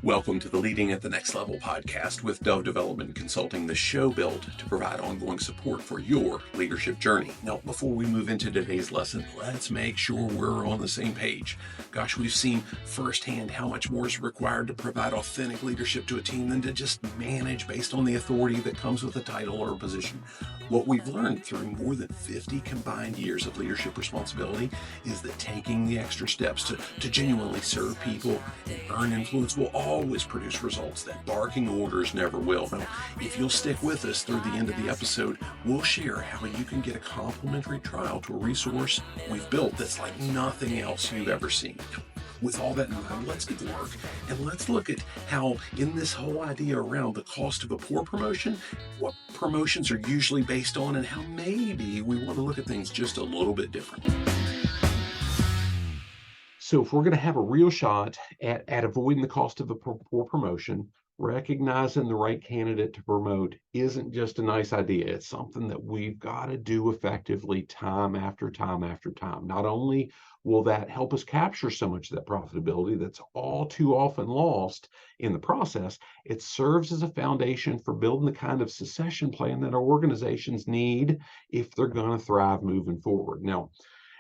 Welcome to the Leading at the Next Level podcast with Dove Development Consulting, the show built to provide ongoing support for your leadership journey. Now, before we move into today's lesson, let's make sure we're on the same page. Gosh, we've seen firsthand how much more is required to provide authentic leadership to a team than to just manage based on the authority that comes with a title or a position. What we've learned through more than 50 combined years of leadership responsibility is that taking the extra steps to genuinely serve people and earn influence will always produce results that barking orders never will. Now, if you'll stick with us through the end of the episode, we'll share how you can get a complimentary trial to a resource we've built that's like nothing else you've ever seen. With all that in mind, let's get to work and let's look at how in this whole idea around the cost of a poor promotion, what promotions are usually based on, and how maybe we want to look at things just a little bit different. So if we're going to have a real shot at avoiding the cost of a poor promotion, recognizing the right candidate to promote isn't just a nice idea. It's something that we've got to do effectively time after time after time. Not only will that help us capture so much of that profitability that's all too often lost in the process, it serves as a foundation for building the kind of succession plan that our organizations need if they're going to thrive moving forward. Now,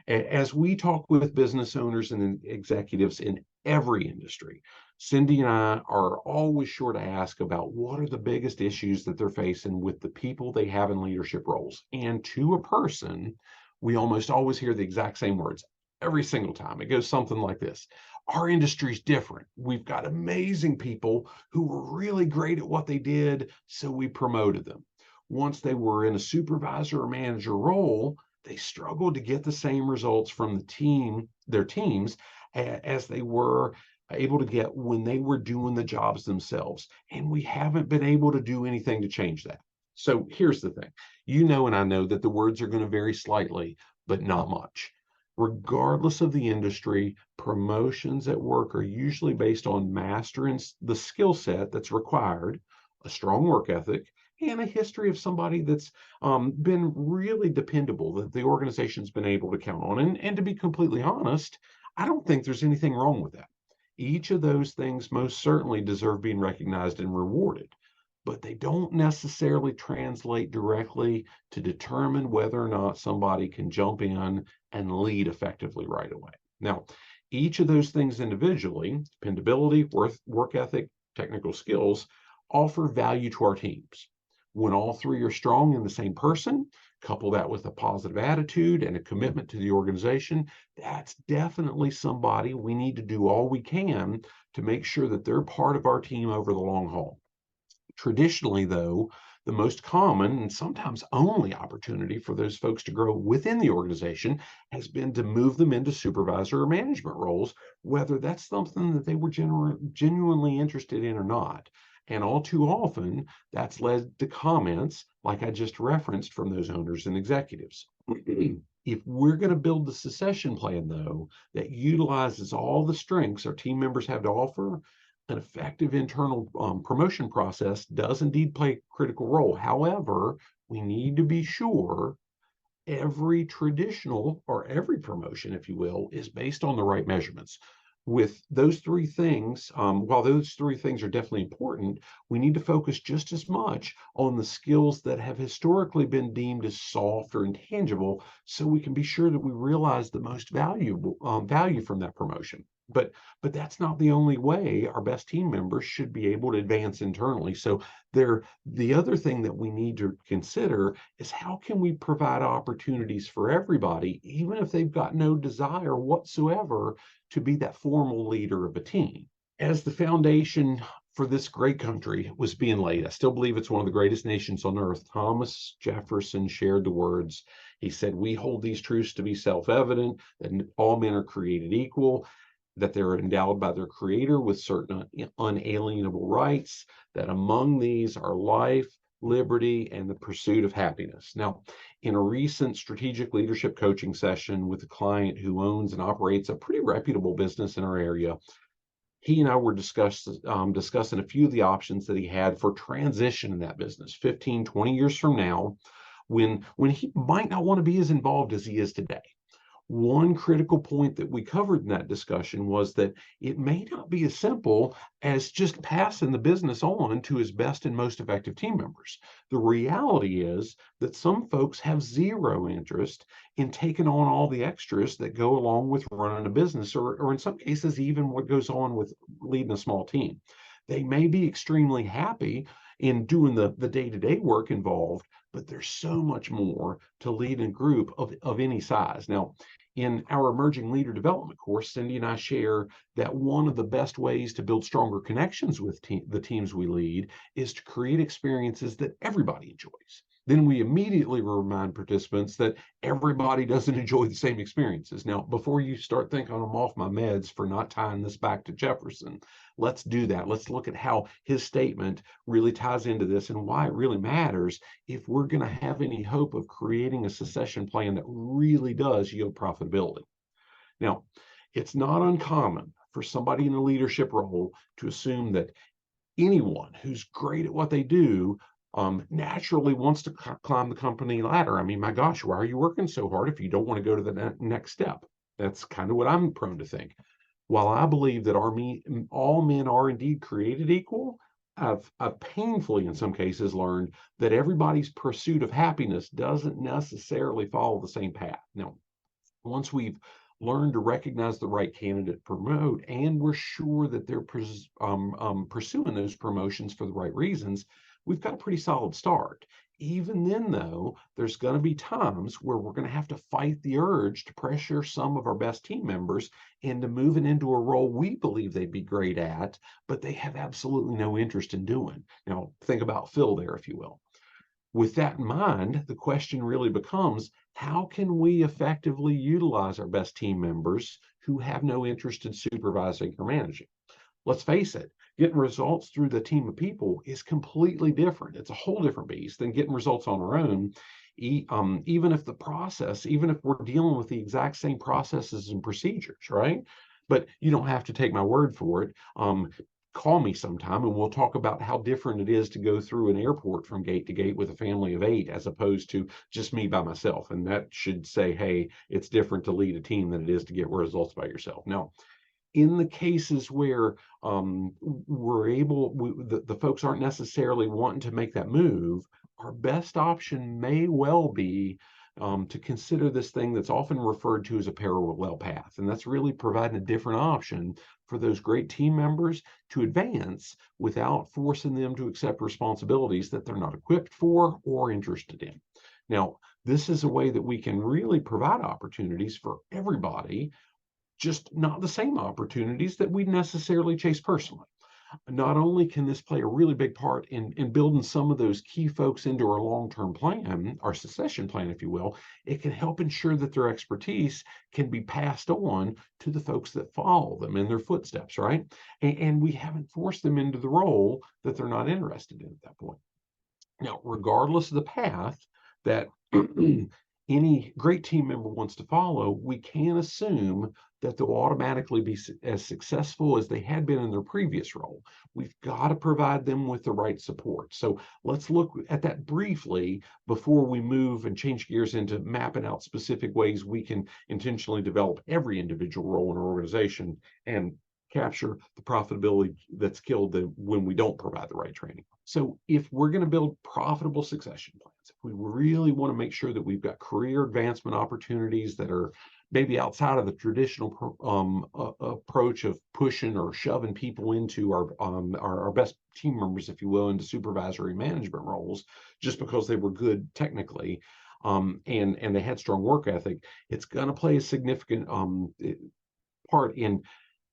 as we talk with business owners and executives in every industry, Cindy and I are always sure to ask about what are the biggest issues that they're facing with the people they have in leadership roles. And to a person, we almost always hear the exact same words every single time. It goes something like this: our industry's different. We've got amazing people who were really great at what they did, so we promoted them. Once they were in a supervisor or manager role, they struggled to get the same results from their teams, as they were able to get when they were doing the jobs themselves. And we haven't been able to do anything to change that. So here's the thing. You know, and I know that the words are going to vary slightly, but not much. Regardless of the industry, promotions at work are usually based on mastering the skill set that's required, a strong work ethic, and a history of somebody that's been really dependable, that the organization's been able to count on. And to be completely honest, I don't think there's anything wrong with that. Each of those things most certainly deserve being recognized and rewarded, but they don't necessarily translate directly to determine whether or not somebody can jump in and lead effectively right away. Now, each of those things individually, dependability, work ethic, technical skills, offer value to our teams. When all three are strong in the same person, couple that with a positive attitude and a commitment to the organization, that's definitely somebody we need to do all we can to make sure that they're part of our team over the long haul. Traditionally, though, the most common and sometimes only opportunity for those folks to grow within the organization has been to move them into supervisor or management roles, whether that's something that they were genuinely interested in or not. And all too often, that's led to comments like I just referenced from those owners and executives. If we're going to build the succession plan, though, that utilizes all the strengths our team members have to offer, an effective internal promotion process does indeed play a critical role. However, we need to be sure every traditional or every promotion, if you will, is based on the right measurements. With those three things, while those three things are definitely important, we need to focus just as much on the skills that have historically been deemed as soft or intangible, so we can be sure that we realize the most value from that promotion. But that's not the only way our best team members should be able to advance internally. So the other thing that we need to consider is how can we provide opportunities for everybody, even if they've got no desire whatsoever to be that formal leader of a team. As the foundation for this great country was being laid, I still believe it's one of the greatest nations on earth, Thomas Jefferson shared the words. He said, "We hold these truths to be self-evident, that all men are created equal, that they're endowed by their creator with certain unalienable rights, that among these are life, liberty, and the pursuit of happiness." Now, in a recent strategic leadership coaching session with a client who owns and operates a pretty reputable business in our area, he and I were discussing a few of the options that he had for transition in that business 15, 20 years from now, when he might not want to be as involved as he is today. One critical point that we covered in that discussion was that it may not be as simple as just passing the business on to his best and most effective team members. The reality is that some folks have zero interest in taking on all the extras that go along with running a business, or in some cases, even what goes on with leading a small team. They may be extremely happy in doing the day-to-day work involved, but there's so much more to lead a group of any size. Now, in our emerging leader development course, Cindy and I share that one of the best ways to build stronger connections with the teams we lead is to create experiences that everybody enjoys. Then we immediately remind participants that everybody doesn't enjoy the same experiences. Now, before you start thinking I'm off my meds for not tying this back to Jefferson, let's do that. Let's look at how his statement really ties into this and why it really matters if we're going to have any hope of creating a succession plan that really does yield profitability. Now, it's not uncommon for somebody in a leadership role to assume that anyone who's great at what they do naturally wants to climb the company ladder. I mean, my gosh, why are you working so hard if you don't want to go to the next step? That's kind of what I'm prone to think. While I believe that all men are indeed created equal, I've painfully, in some cases, learned that everybody's pursuit of happiness doesn't necessarily follow the same path. Now, once we've learned to recognize the right candidate to promote, and we're sure that they're pursuing those promotions for the right reasons, we've got a pretty solid start. Even then, though, there's going to be times where we're going to have to fight the urge to pressure some of our best team members into moving into a role we believe they'd be great at, but they have absolutely no interest in doing. Now, think about Phil there, if you will. With that in mind, the question really becomes, how can we effectively utilize our best team members who have no interest in supervising or managing? Let's face it, getting results through the team of people is completely different. It's a whole different beast than getting results on our own. Even if we're dealing with the exact same processes and procedures, right? But you don't have to take my word for it. Call me sometime and we'll talk about how different it is to go through an airport from gate to gate with a family of 8 as opposed to just me by myself. And that should say, hey, it's different to lead a team than it is to get results by yourself. Now, in the cases where the folks aren't necessarily wanting to make that move, our best option may well be to consider this thing that's often referred to as a parallel path. And that's really providing a different option for those great team members to advance without forcing them to accept responsibilities that they're not equipped for or interested in. Now, this is a way that we can really provide opportunities for everybody, just not the same opportunities that we necessarily chase personally. Not only can this play a really big part in building some of those key folks into our long-term plan, our succession plan, if you will, it can help ensure that their expertise can be passed on to the folks that follow them in their footsteps, right? And we haven't forced them into the role that they're not interested in at that point. Now, regardless of the path that any great team member wants to follow, we can assume that they'll automatically be as successful as they had been in their previous role. We've got to provide them with the right support. So let's look at that briefly before we move and change gears into mapping out specific ways we can intentionally develop every individual role in our organization and capture the profitability that's killed when we don't provide the right training. So if we're going to build profitable succession plans, if we really want to make sure that we've got career advancement opportunities that are maybe outside of the traditional approach of pushing or shoving people into our best team members, if you will, into supervisory management roles just because they were good technically and they had strong work ethic, it's going to play a significant part in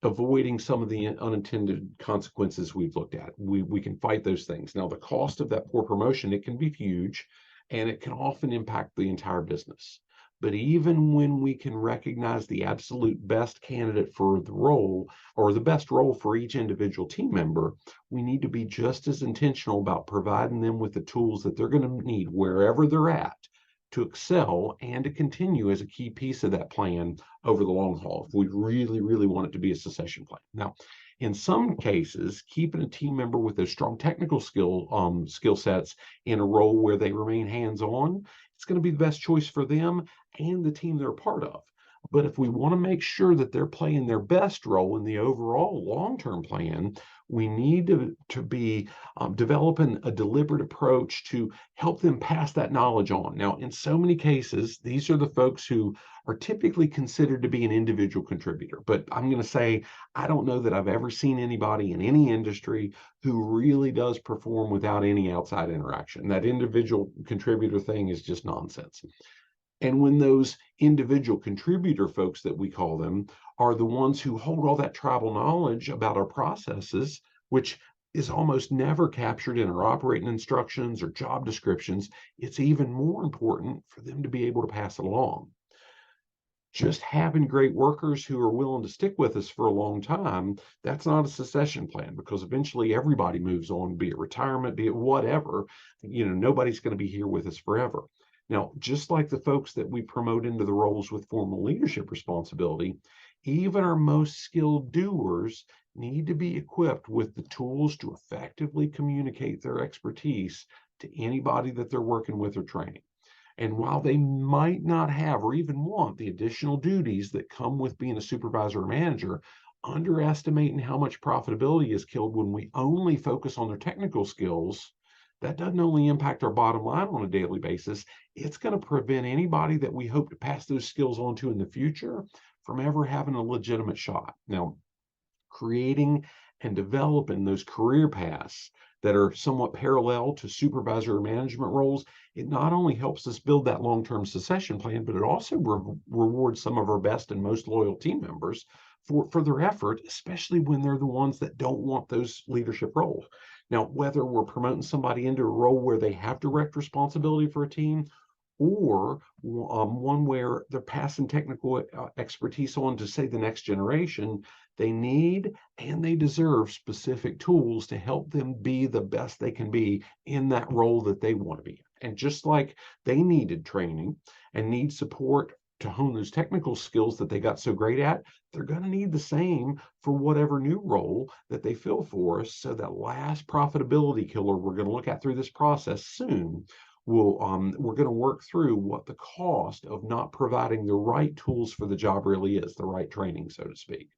avoiding some of the unintended consequences we've looked at. We can fight those things. Now, the cost of that poor promotion, it can be huge, and it can often impact the entire business. But even when we can recognize the absolute best candidate for the role or the best role for each individual team member, we need to be just as intentional about providing them with the tools that they're going to need wherever they're at to excel and to continue as a key piece of that plan over the long haul if we really, really want it to be a succession plan. Now, in some cases, keeping a team member with those strong technical skill sets in a role where they remain hands-on, it's going to be the best choice for them and the team they're a part of. But if we want to make sure that they're playing their best role in the overall long-term plan, we need to be developing a deliberate approach to help them pass that knowledge on. Now, in so many cases, these are the folks who are typically considered to be an individual contributor. But I'm going to say, I don't know that I've ever seen anybody in any industry who really does perform without any outside interaction. That individual contributor thing is just nonsense. And when those individual contributor folks that we call them are the ones who hold all that tribal knowledge about our processes, which is almost never captured in our operating instructions or job descriptions, it's even more important for them to be able to pass it along. Just having great workers who are willing to stick with us for a long time, that's not a succession plan, because eventually everybody moves on, be it retirement, be it whatever. Nobody's going to be here with us forever. Now, just like the folks that we promote into the roles with formal leadership responsibility, even our most skilled doers need to be equipped with the tools to effectively communicate their expertise to anybody that they're working with or training. And while they might not have or even want the additional duties that come with being a supervisor or manager, underestimating how much profitability is killed when we only focus on their technical skills, that doesn't only impact our bottom line on a daily basis, it's going to prevent anybody that we hope to pass those skills on to in the future from ever having a legitimate shot. Now, creating and developing those career paths that are somewhat parallel to supervisor or management roles, it not only helps us build that long-term succession plan, but it also rewards some of our best and most loyal team members for their effort, especially when they're the ones that don't want those leadership roles. Now, whether we're promoting somebody into a role where they have direct responsibility for a team, or one where they're passing technical expertise on to, say, the next generation, they need and they deserve specific tools to help them be the best they can be in that role that they want to be in. And just like they needed training and need support to hone those technical skills that they got so great at, they're going to need the same for whatever new role that they fill for us. So that last profitability killer we're going to look at through this process soon we're going to work through what the cost of not providing the right tools for the job really is, the right training, so to speak.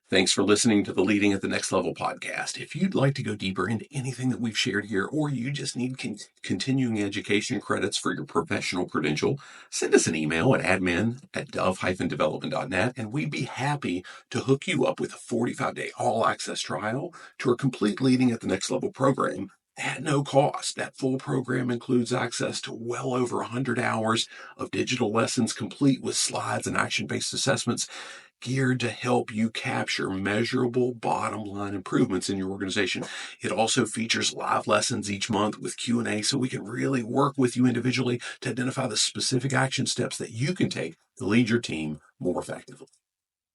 Thanks for listening to the Leading at the Next Level podcast. If you'd like to go deeper into anything that we've shared here, or you just need continuing education credits for your professional credential, send us an email at admin@dove-development.net, and we'd be happy to hook you up with a 45-day all-access trial to our complete Leading at the Next Level program at no cost. That full program includes access to well over 100 hours of digital lessons, complete with slides and action-based assessments, geared to help you capture measurable bottom line improvements in your organization. It also features live lessons each month with Q&A, so we can really work with you individually to identify the specific action steps that you can take to lead your team more effectively.